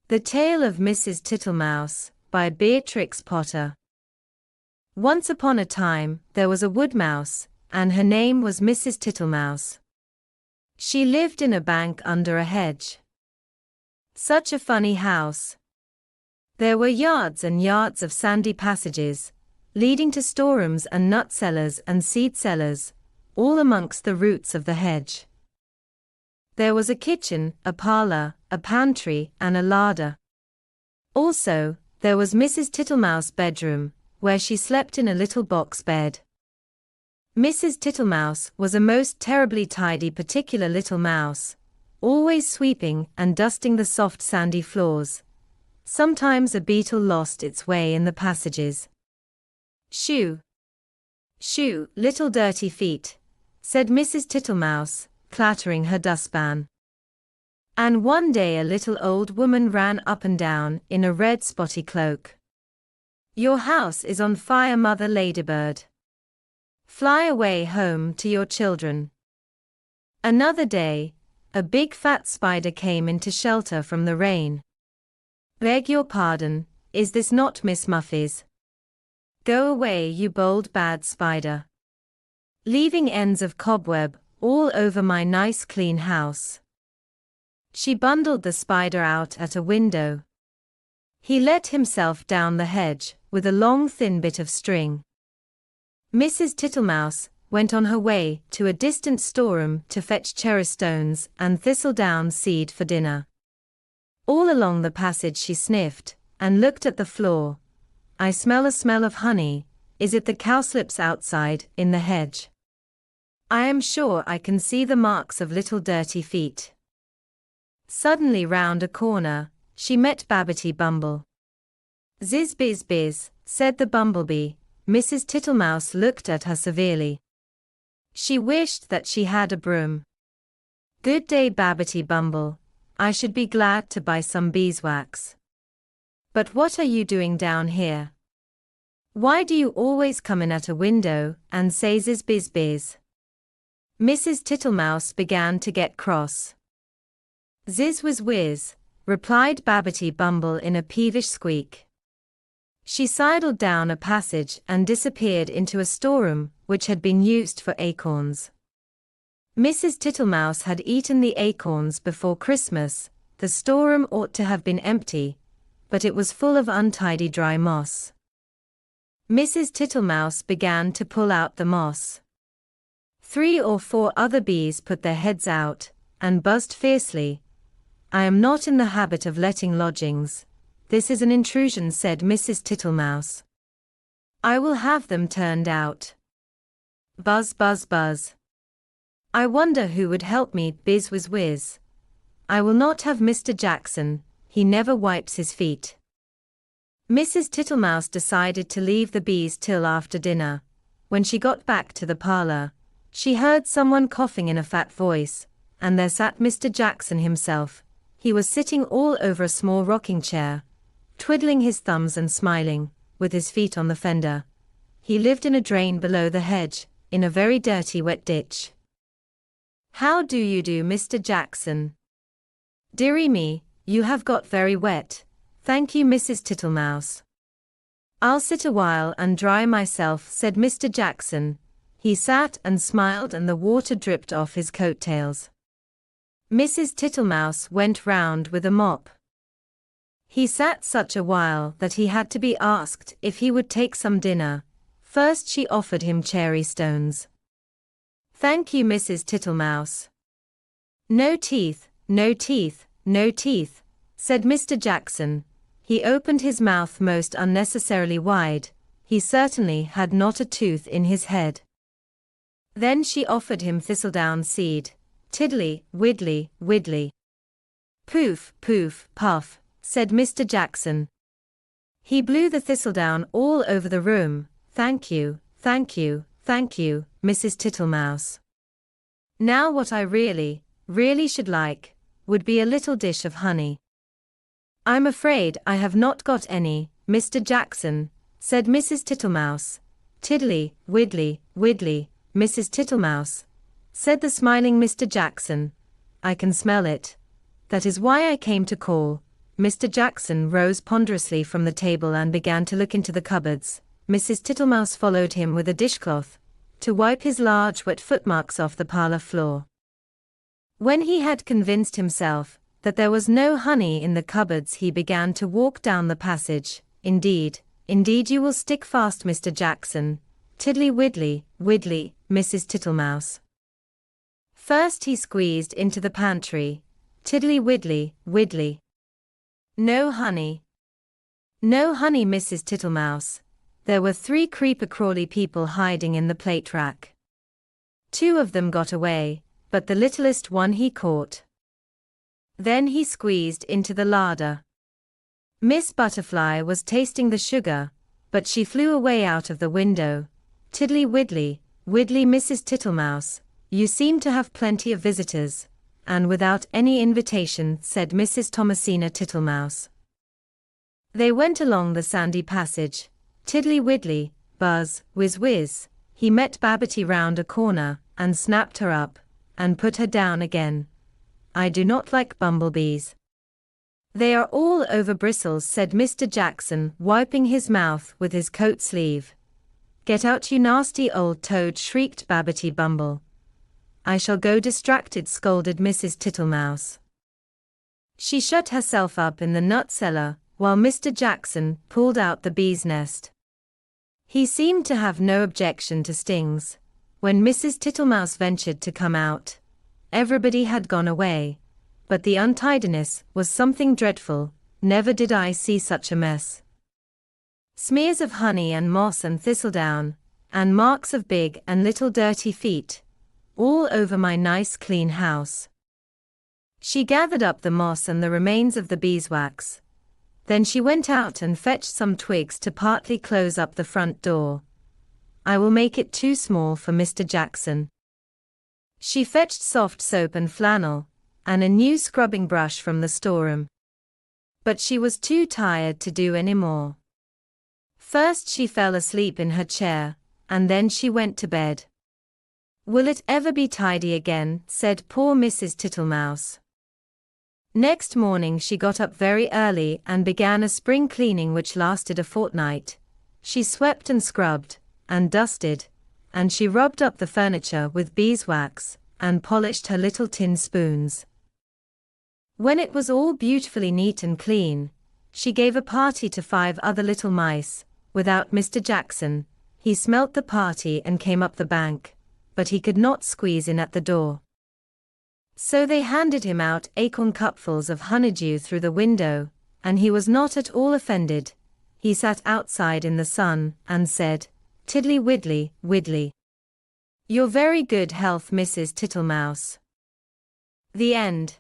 The Tale of Mrs. Tittlemouse, by Beatrix Potter. Once upon a time, there was a woodmouse, and her name was Mrs. Tittlemouse. She lived in a bank under a hedge. Such a funny house. There were yards and yards of sandy passages, leading to storerooms and nut cellars and seed cellars, all amongst the roots of the hedge. There was a kitchen, a parlor, a pantry, and a larder. Also, there was Mrs. Tittlemouse's bedroom, where she slept in a little box bed. Mrs. Tittlemouse was a most terribly tidy particular little mouse, always sweeping and dusting the soft sandy floors. Sometimes a beetle lost its way in the passages. "Shoo! Shoo, little dirty feet," said Mrs. Tittlemouse, clattering her dustpan. And one day a little old woman ran up and down in a red spotty cloak. "Your house is on fire, Mother Ladybird. Fly away home to your children." Another day, a big fat spider came into shelter from the rain. "Beg your pardon, is this not Miss Muffy's? Go away, you bold bad spider. Leaving ends of cobweb all over my nice clean house." She bundled the spider out at a window. He let himself down the hedge with a long thin bit of string. Mrs. Tittlemouse went on her way to a distant storeroom to fetch cherry stones and thistledown seed for dinner. All along the passage she sniffed and looked at the floor. "I smell a smell of honey. Is it the cowslips outside in the hedge? I am sure I can see the marks of little dirty feet." Suddenly round a corner, she met Babbitty Bumble. "Ziz biz biz," said the bumblebee. Mrs. Tittlemouse looked at her severely. She wished that she had a broom. "Good day, Babbitty Bumble. I should be glad to buy some beeswax. But what are you doing down here? Why do you always come in at a window and say ziz biz biz?" Mrs. Tittlemouse began to get cross. "Ziz whiz whiz," replied Babbitty Bumble in a peevish squeak. She sidled down a passage and disappeared into a storeroom which had been used for acorns. Mrs. Tittlemouse had eaten the acorns before Christmas. The storeroom ought to have been empty, but it was full of untidy dry moss. Mrs. Tittlemouse began to pull out the moss. 3 or 4 other bees put their heads out and buzzed fiercely. "I am not in the habit of letting lodgings. This is an intrusion," said Mrs. Tittlemouse. "I will have them turned out." Buzz buzz buzz. "I wonder who would help me, biz whiz whiz. I will not have Mr. Jackson, he never wipes his feet." Mrs. Tittlemouse decided to leave the bees till after dinner. When she got back to the parlor, she heard someone coughing in a fat voice, and there sat Mr. Jackson himself. He was sitting all over a small rocking chair, twiddling his thumbs and smiling, with his feet on the fender. He lived in a drain below the hedge, in a very dirty wet ditch. "How do you do, Mr. Jackson? Dearie me, you have got very wet. Thank you, Mrs. Tittlemouse. I'll sit a while and dry myself," said Mr. Jackson. He sat and smiled and the water dripped off his coattails. Mrs. Tittlemouse went round with a mop. He sat such a while that he had to be asked if he would take some dinner. First she offered him cherry stones. "Thank you, Mrs. Tittlemouse. No teeth, no teeth, no teeth," said Mr. Jackson. He opened his mouth most unnecessarily wide. He certainly had not a tooth in his head. Then she offered him thistledown seed. "Tiddly, widdly, widdly. Poof, poof, puff," said Mr. Jackson. He blew the thistledown all over the room. "Thank you, thank you, thank you, Mrs. Tittlemouse. Now what I really, really should like, would be a little dish of honey." "I'm afraid I have not got any, Mr. Jackson," said Mrs. Tittlemouse. "Tiddly, widdly, widdly, Mrs. Tittlemouse," said the smiling Mr. Jackson. "I can smell it. That is why I came to call. Mr. Jackson rose ponderously from the table and began to look into the cupboards. Mrs. Tittlemouse followed him with a dishcloth, to wipe his large wet footmarks off the parlor floor. When he had convinced himself that there was no honey in the cupboards, he began to walk down the passage. Indeed, you will stick fast, Mr. Jackson. Tiddly widdly, widdly, Mrs. Tittlemouse. First he squeezed into the pantry. Tiddly widdly, widdly. No honey. No honey, Mrs. Tittlemouse. There were 3 creeper-crawly people hiding in the plate rack. 2 of them got away, but the littlest one he caught. Then he squeezed into the larder. Miss Butterfly was tasting the sugar, but she flew away out of the window. Tiddly widdly, widdly, Mrs. Tittlemouse, you seem to have plenty of visitors, and without any invitation, said Mrs. Thomasina Tittlemouse. They went along the sandy passage. Tiddly widdly, buzz, whiz whiz, he met Babbitty round a corner, and snapped her up, and put her down again. I do not like bumblebees. They are all over bristles, said Mr. Jackson, wiping his mouth with his coat sleeve. Get out, you nasty old toad, shrieked Babbitty Bumble. I shall go distracted, scolded Mrs. Tittlemouse. She shut herself up in the nut cellar, while Mr. Jackson pulled out the bee's nest. He seemed to have no objection to stings. When Mrs. Tittlemouse ventured to come out, everybody had gone away, but the untidiness was something dreadful. Never did I see such a mess. Smears of honey and moss and thistledown, and marks of big and little dirty feet, all over my nice clean house. She gathered up the moss and the remains of the beeswax. Then she went out and fetched some twigs to partly close up the front door. I will make it too small for Mr. Jackson. She fetched soft soap and flannel, and a new scrubbing brush from the storeroom. But she was too tired to do any more. First she fell asleep in her chair, and then she went to bed. Will it ever be tidy again, said poor Mrs. Tittlemouse. Next morning she got up very early and began a spring cleaning which lasted a fortnight. She swept and scrubbed, and dusted, and she rubbed up the furniture with beeswax, and polished her little tin spoons. When it was all beautifully neat and clean, she gave a party to 5 other little mice, without Mr. Jackson. He smelt the party and came up the bank, but he could not squeeze in at the door. So they handed him out acorn cupfuls of honeydew through the window, and he was not at all offended. He sat outside in the sun, and said, Tiddly widdly, widdly. Your very good health, Mrs. Tittlemouse. The end.